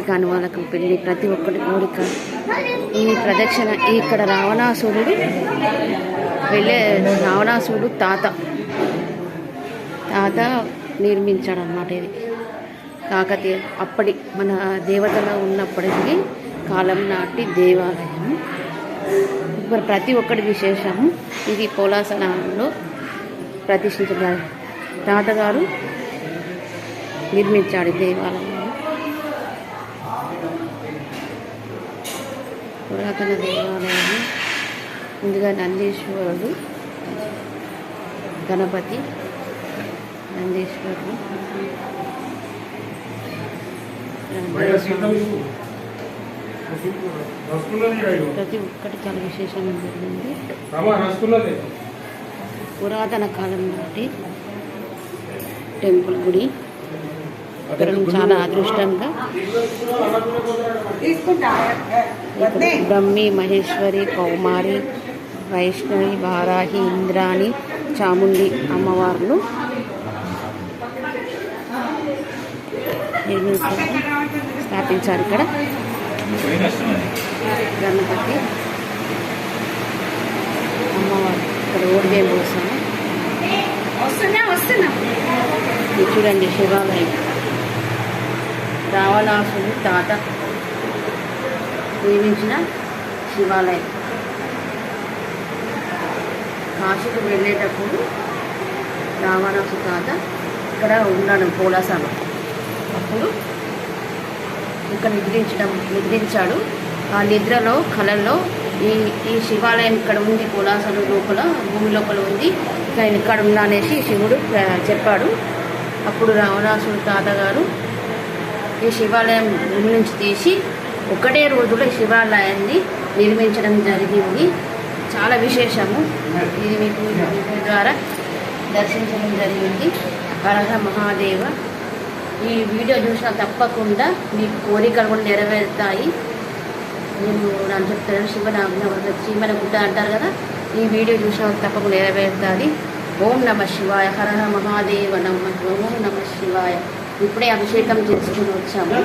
కాని వాళ్ళకు పెళ్ళి, ప్రతి ఒక్కటి కోరిక. ఈ ప్రదక్షిణ ఇక్కడ రావణాసురుడు తాత నిర్మించాడు అన్నమాట. ఇది కాకతీయ అప్పటి మన దేవతలో ఉన్నప్పటికీ కాలం నాటి దేవాలయం. ఇప్పుడు ప్రతి ఒక్కటి విశేషము. ఇది పోలాసనంలో ప్రతిష్ఠించిన తాతగారు నిర్మించాడు దేవాలయం. పురాతన దేవాలయం. ముందుగా నందీశ్వరుడు, గణపతి, నందీశ్వరుడు, ప్రతి ఒక్కటి చాలా విశేషంగా జరిగింది. పురాతన కాలం నాటి టెంపుల్ గుడి. ఇక్కడ చాలా అదృష్టంగా బ్రహ్మి, మహేశ్వరి, కౌమారి, వైష్ణవి, వారాహి, ఇంద్రాణి, చాముండి అమ్మవార్లు స్థాపించారు. ఇక్కడ గణపతి అమ్మవారు ఇక్కడ ఓడిగే పోసాము. చూడండి శివాలయం. రావణాసురుడు తాత నిర్మించిన శివాలయం. కాశీకి వెళ్ళేటప్పుడు రావణాసురుడు తాత ఇక్కడ ఉన్నాడు పోలాసలో. అప్పుడు ఇక్కడ నిద్రించాడు. ఆ నిద్రలో కళల్లో ఈ శివాలయం ఇక్కడ ఉంది, పోలాసలు లోపల, భూమి లోపల ఉంది, ఇక్కడ ఉన్నా అనేసి శివుడు చెప్పాడు. అప్పుడు రావణాసురుడు తాతగారు ఈ శివాలయం భూమి నుంచి తీసి ఒకటే రోజులో ఈ శివాలయాన్ని నిర్మించడం జరిగింది. చాలా విశేషము. ఇది మీకు ద్వారా దర్శించడం జరిగింది. హర మహాదేవ. ఈ వీడియో చూసినా తప్పకుండా మీ కోరికలు కూడా నెరవేరుతాయి. నేను నాకు చెప్తాను, శివన గుడ్డ అంటారు కదా. ఈ వీడియో చూసినా తప్పకుండా నెరవేరుతుంది. ఓం నమ శివాయ. హర మహాదేవ నమ. ఓం నమ శివాయ. ఇప్పుడే అభిషేకం చేసుకుని వచ్చాము.